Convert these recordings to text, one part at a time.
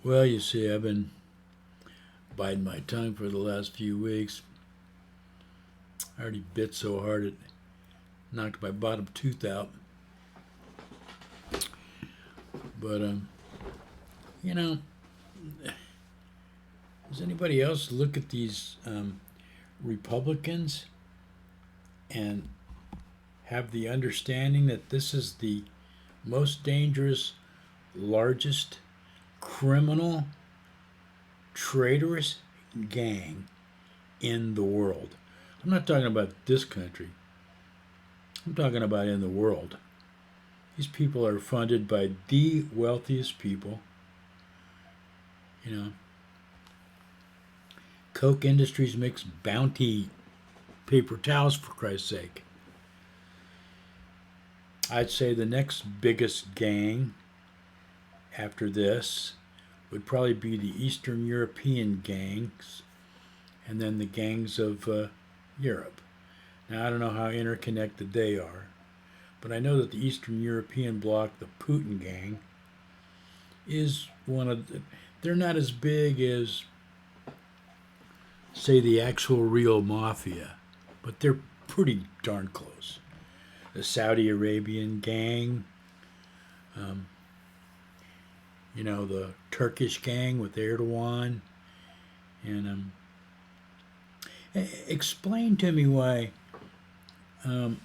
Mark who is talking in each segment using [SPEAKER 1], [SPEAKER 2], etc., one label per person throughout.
[SPEAKER 1] Well, you see, I've been biting my tongue for the last few weeks. I already bit so hard it knocked my bottom tooth out. But, you know, does anybody else look at these Republicans and have the understanding that this is the most dangerous, largest criminal, traitorous gang in the world? I'm not talking about this country. I'm talking about in the world. These people are funded by the wealthiest people. You know, Coke Industries makes Bounty paper towels, for Christ's sake. I'd say the next biggest gang after this would probably be the Eastern European gangs and then the gangs of Europe. Now, I don't know how interconnected they are, but I know that the Eastern European bloc, the Putin gang, is one of the, they're not as big as, say, the actual real mafia, but they're pretty darn close. The Saudi Arabian gang, um, the Turkish gang with Erdogan, and explain to me why, um,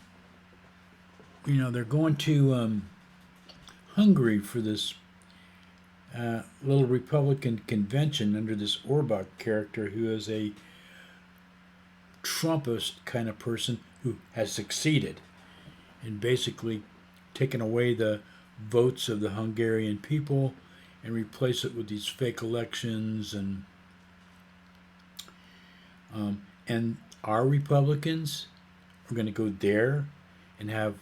[SPEAKER 1] they're going to Hungary for this little Republican convention under this Orbach character who is a Trumpist kind of person who has succeeded in basically taking away the votes of the Hungarian people and replace it with these fake elections and our Republicans are going to go there and have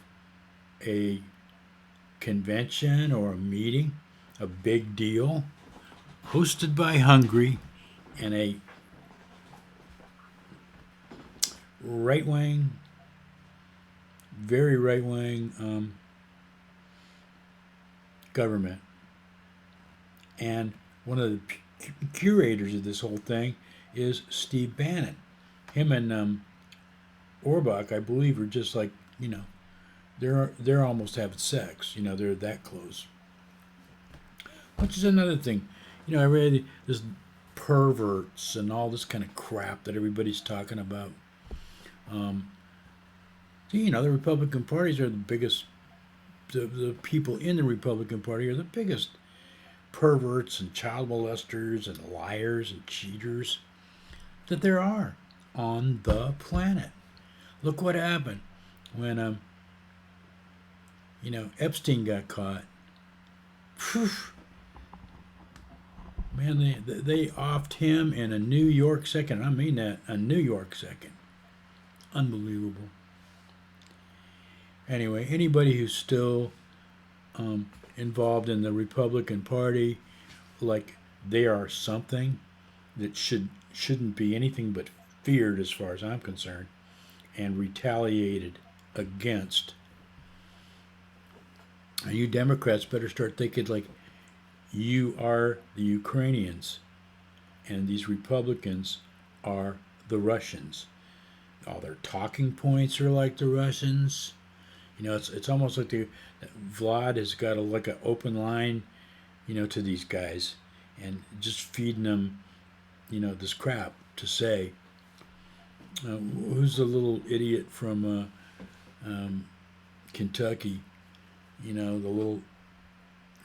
[SPEAKER 1] a convention or a meeting, a big deal, hosted by Hungary and a right wing, very right wing government. And one of the curators of this whole thing is Steve Bannon. Him and Orbach, I believe, are just like, they're almost having sex. They're that close. Which is another thing. I read this perverts and all this kind of crap that everybody's talking about. The Republican parties are the biggest. The people in the Republican Party are the biggest perverts and child molesters and liars and cheaters that there are on the planet. Look what happened when Epstein got caught. Phew. Man, they offed him in a New York second. I mean that, a New York second. Unbelievable. Anyway, anybody who's still involved in the Republican Party, like they are something that shouldn't be anything but feared, as far as I'm concerned, and retaliated against. And you Democrats better start thinking like you are the Ukrainians, and these Republicans are the Russians. All their talking points are like the Russians. It's almost like Vlad has got like an open line, to these guys, and just feeding them, this crap to say. Who's the little idiot from Kentucky? The little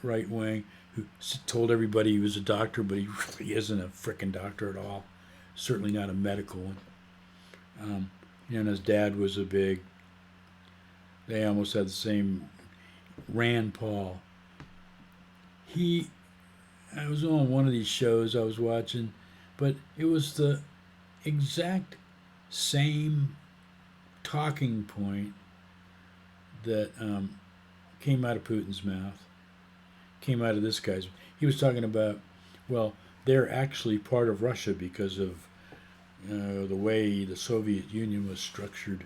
[SPEAKER 1] right wing who told everybody he was a doctor, but he really isn't a frickin' doctor at all. Certainly not a medical one. And his dad was a big. They almost had the same. Rand Paul. I was on one of these shows I was watching, but it was the exact same talking point that came out of Putin's mouth, came out of this guy's. He was talking about, well, they're actually part of Russia because of the way the Soviet Union was structured.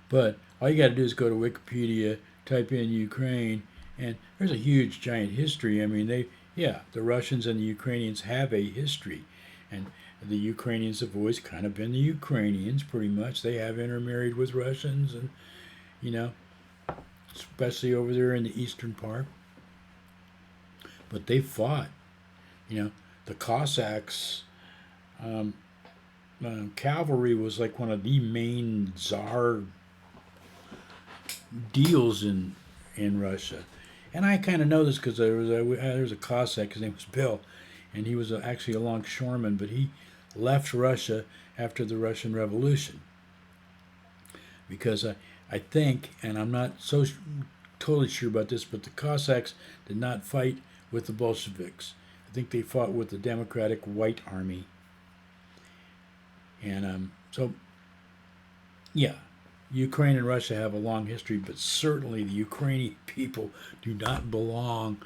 [SPEAKER 1] But all you got to do is go to Wikipedia, type in Ukraine, And there's a huge, giant history. I mean, the Russians and the Ukrainians have a history. And the Ukrainians have always kind of been the Ukrainians, pretty much. They have intermarried with Russians, and, you know, especially over there in the eastern part. But they fought. The Cossacks, um, cavalry was like one of the main czar deals in Russia. And I kind of know this because there was a Cossack. His name was Bill, and he was actually a longshoreman, but he left Russia after the Russian Revolution because I think, and I'm not so totally sure about this, but the Cossacks did not fight with the Bolsheviks. I think they fought with the Democratic White Army. And so, yeah, Ukraine and Russia have a long history, but certainly the Ukrainian people do not belong.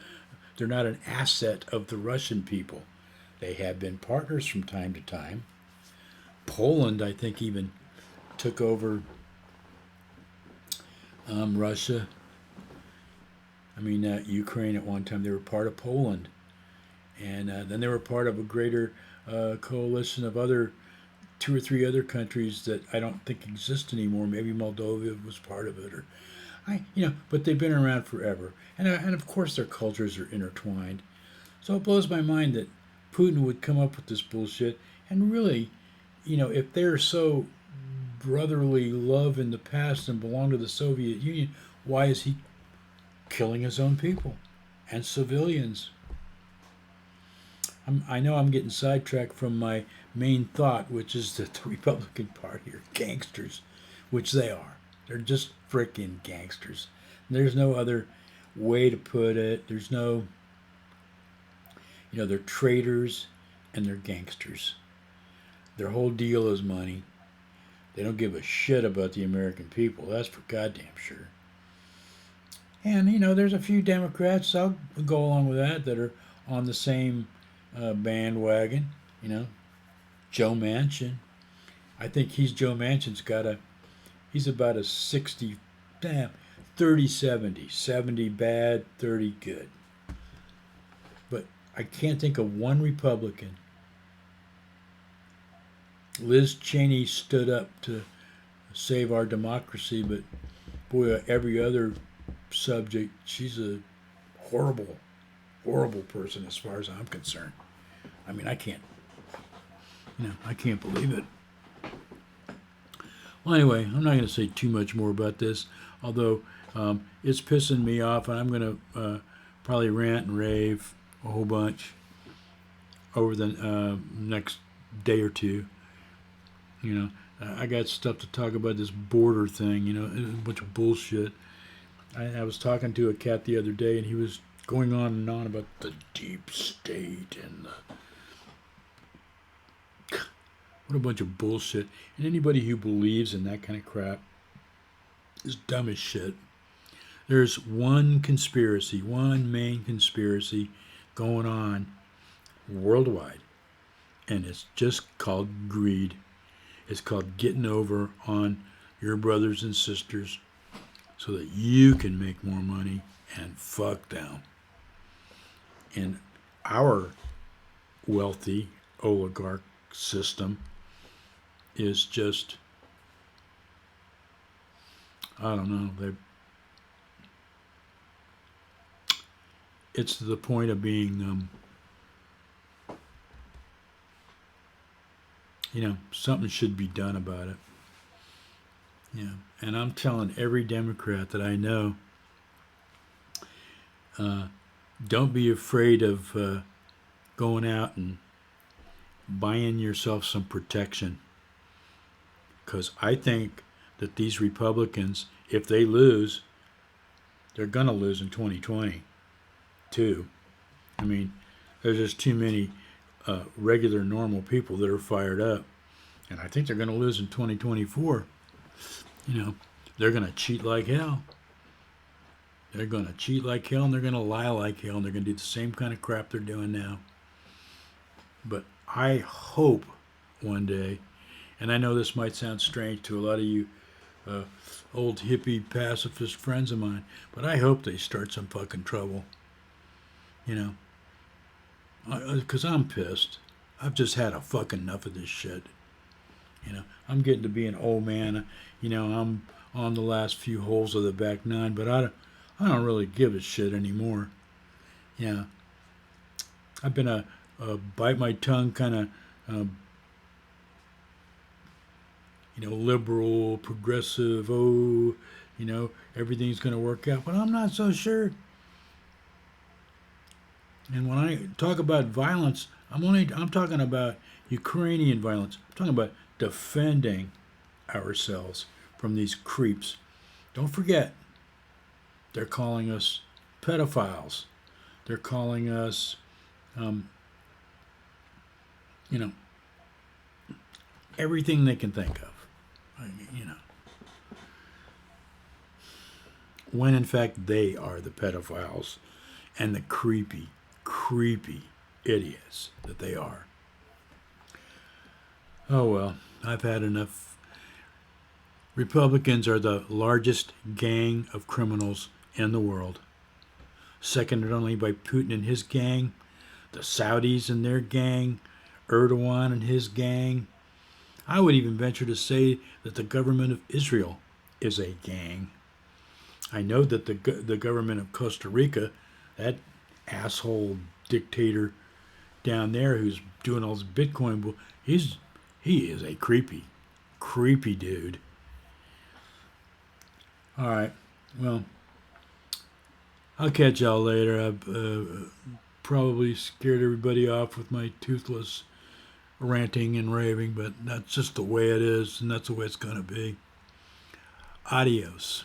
[SPEAKER 1] They're not an asset of the Russian people. They have been partners from time to time. Poland, I think, even took over Russia. I mean, Ukraine at one time, they were part of Poland. And then they were part of a greater coalition of other 2 or 3 other countries that I don't think exist anymore. Maybe Moldova was part of it, or but they've been around forever, and of course their cultures are intertwined. So it blows my mind that Putin would come up with this bullshit. And really, if they're so brotherly love in the past and belong to the Soviet Union, why is he killing his own people and civilians? I know I'm getting sidetracked from my main thought, which is that the Republican Party are gangsters, which they are. They're just frickin' gangsters. There's no other way to put it. There's no, they're traitors and they're gangsters. Their whole deal is money. They don't give a shit about the American people. That's for goddamn sure. And, there's a few Democrats, I'll go along with that are on the same bandwagon. Joe Manchin. I think Joe Manchin's he's about a 60, 30, 70. 70 bad, 30 good. But I can't think of one Republican. Liz Cheney stood up to save our democracy, but boy, every other subject, she's a horrible, horrible person as far as I'm concerned. I mean, I can't believe it. Well, anyway, I'm not going to say too much more about this, although it's pissing me off, and I'm going to probably rant and rave a whole bunch over the next day or two. I got stuff to talk about this border thing, a bunch of bullshit. I was talking to a cat the other day, and he was going on and on about the deep state and what a bunch of bullshit. And anybody who believes in that kind of crap is dumb as shit. There's one main conspiracy going on worldwide, and it's just called greed. It's called getting over on your brothers and sisters so that you can make more money and fuck them. And our wealthy oligarch system is just, I don't know, it's to the point of being, something should be done about it. Yeah, and I'm telling every Democrat that I know, don't be afraid of going out and buying yourself some protection. Because I think that these Republicans, if they lose, they're going to lose in 2020, too. I mean, there's just too many regular, normal people that are fired up. And I think they're going to lose in 2024. They're going to cheat like hell. They're going to cheat like hell, and they're going to lie like hell, and they're going to do the same kind of crap they're doing now. But I hope one day, and I know this might sound strange to a lot of you old hippie pacifist friends of mine, but I hope they start some fucking trouble. You know, because I'm pissed. I've just had a fucking enough of this shit. I'm getting to be an old man. I'm on the last few holes of the back nine, but I don't really give a shit anymore. Yeah, I've been a bite my tongue kind of, liberal, progressive. Oh, everything's going to work out, but I'm not so sure. And when I talk about violence, I'm talking about Ukrainian violence. I'm talking about defending ourselves from these creeps. Don't forget, they're calling us pedophiles. They're calling us, um, you know, everything they can think of. You know, when in fact they are the pedophiles and the creepy, creepy idiots that they are. Oh well, I've had enough. Republicans are the largest gang of criminals in the world, seconded only by Putin and his gang, the Saudis and their gang, Erdogan and his gang. I would even venture to say that the government of Israel is a gang. I know that the government of Costa Rica, that asshole dictator down there who's doing all this Bitcoin, he is a creepy, creepy dude. All right, well, I'll catch y'all later. I've probably scared everybody off with my toothless ranting and raving, but that's just the way it is, and that's the way it's going to be. Adios.